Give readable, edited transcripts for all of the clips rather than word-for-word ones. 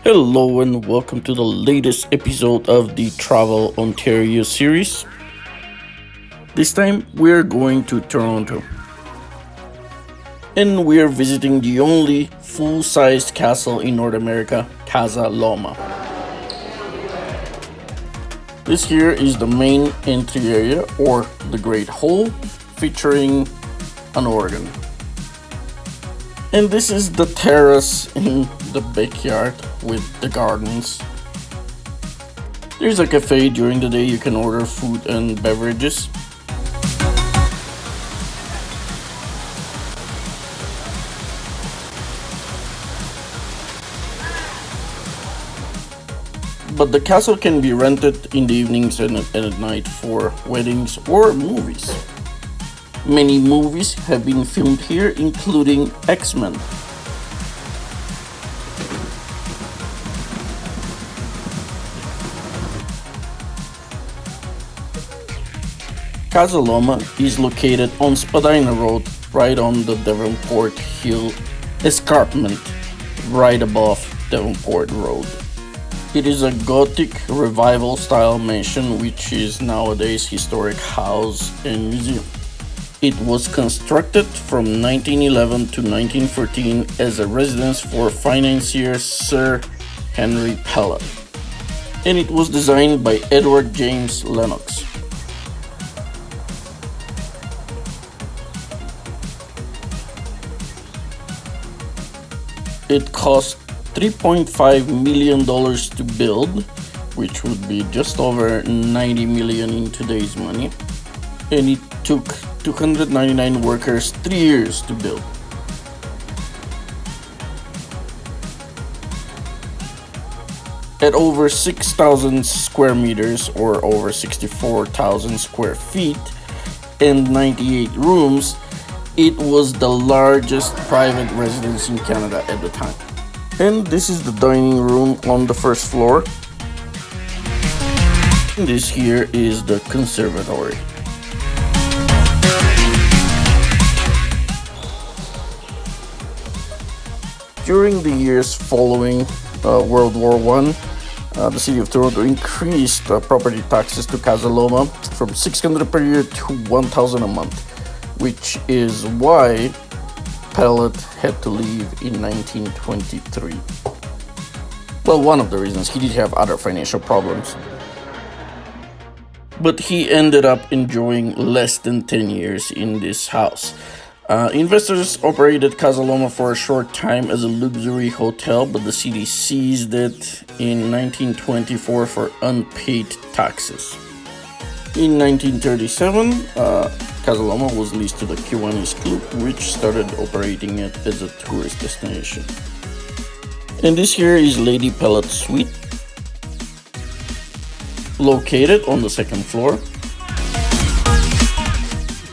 Hello and welcome to the latest episode of the Travel Ontario series. This time we're going to Toronto and we're visiting the only full-sized castle in North America, Casa Loma. This here is the main entry area or the Great Hall, featuring an organ. And this is the terrace in the backyard with the gardens. There's a cafe. During the day you can order food and beverages. But the castle can be rented in the evenings and at night for weddings or movies. Many movies have been filmed here, including X-Men. Casa Loma is located on Spadina Road, right on the Devonport Hill escarpment, right above Devonport Road. It is a Gothic Revival style mansion, which is nowadays historic house and museum. It was constructed from 1911 to 1914 as a residence for financier Sir Henry Pellet, and it was designed by Edward James Lennox. It cost $3.5 million to build, which would be just over $90 million in today's money, and it took 299 workers 3 years to build. At over 6,000 square meters or over 64,000 square feet and 98 rooms, it was the largest private residence in Canada at the time. And this is the dining room on the first floor. And this here is the conservatory. During the years following World War I, the city of Toronto increased property taxes to Casa Loma from $600 per year to $1,000 a month, which is why Pellet had to leave in 1923. Well, one of the reasons. He did have other financial problems. But he ended up enjoying less than 10 years in this house. Investors operated Casa Loma for a short time as a luxury hotel, but the city seized it in 1924 for unpaid taxes. In 1937, Casa Loma was leased to the Kiwanis Club, which started operating it as a tourist destination. And this here is Lady Pellet's suite, located on the second floor.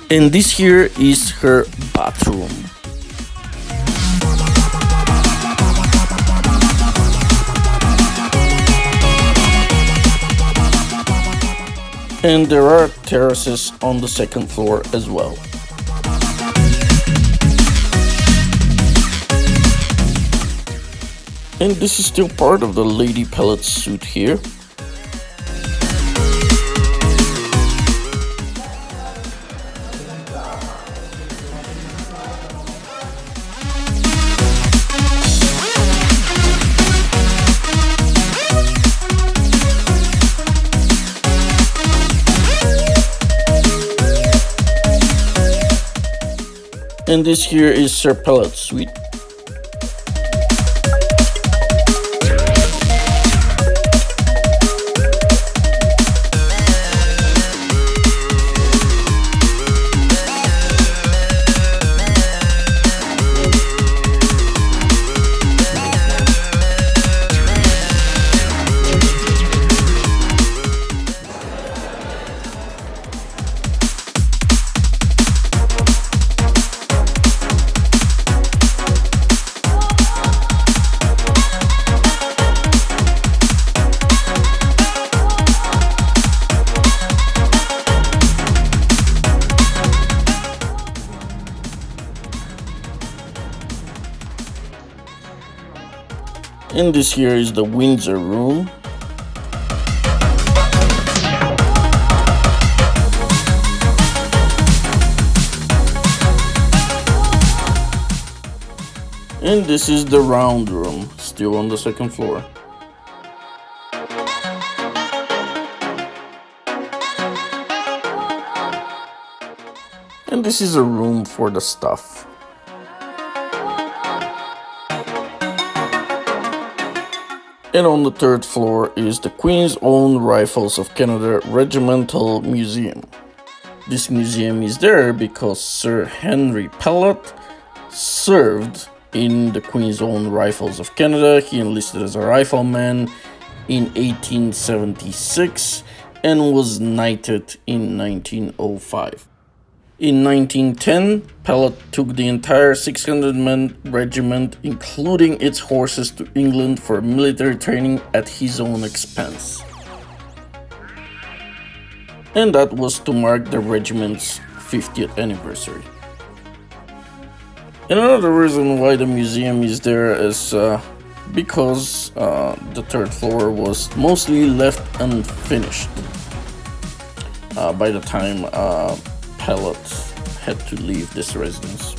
And this here is her bathroom. And there are terraces on the second floor as well. And this is still part of the Lady Pellet suite here. And this here is Sir Pellet's suite. And this here is the Windsor room. And this is the round room, still on the second floor. And this is a room for the staff. And on the third floor is the Queen's Own Rifles of Canada Regimental Museum. This museum is there because Sir Henry Pellet served in the Queen's Own Rifles of Canada. He enlisted as a rifleman in 1876 and was knighted in 1905. In 1910, Pellet took the entire 600-man regiment, including its horses, to England for military training at his own expense. And that was to mark the regiment's 50th anniversary. And another reason why the museum is there is because the third floor was mostly left unfinished by the time Pellet had to leave this residence.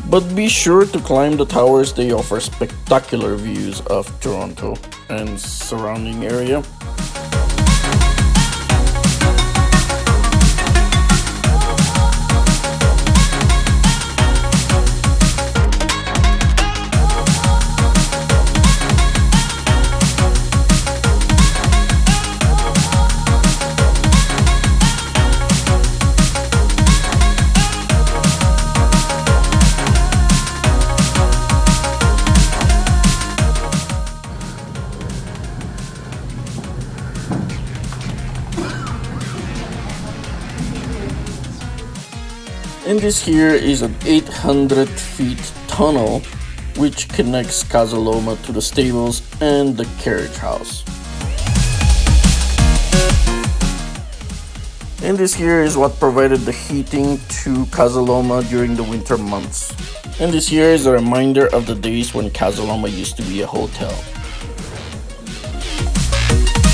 But be sure to climb the towers. They offer spectacular views of Toronto and surrounding area. And this here is an 800 feet tunnel which connects Casa Loma to the stables and the carriage house. And this here is what provided the heating to Casa Loma during the winter months. And this here is a reminder of the days when Casa Loma used to be a hotel.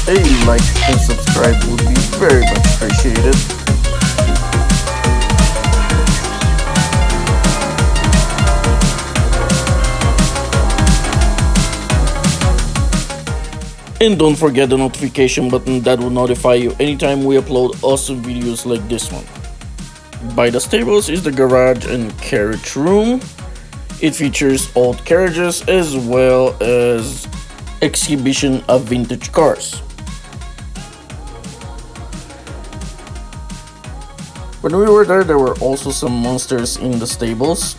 A like and subscribe would be very much appreciated. And don't forget the notification button that will notify you anytime we upload awesome videos like this one. By the stables is the garage and carriage room. It features old carriages as well as exhibition of vintage cars. When we were there were also some monsters in the stables.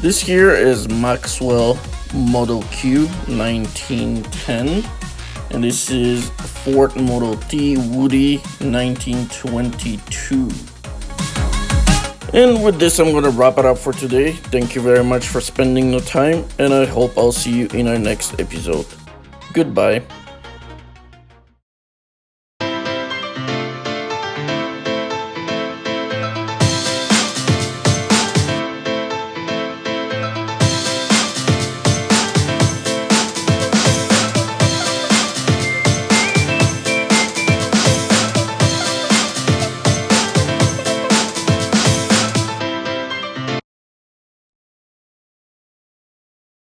This here is Maxwell Model Q 1910, and this is Ford Model T Woody 1922. And with this, I'm gonna wrap it up for today. Thank you very much for spending the time, and I hope I'll see you in our next episode. Goodbye.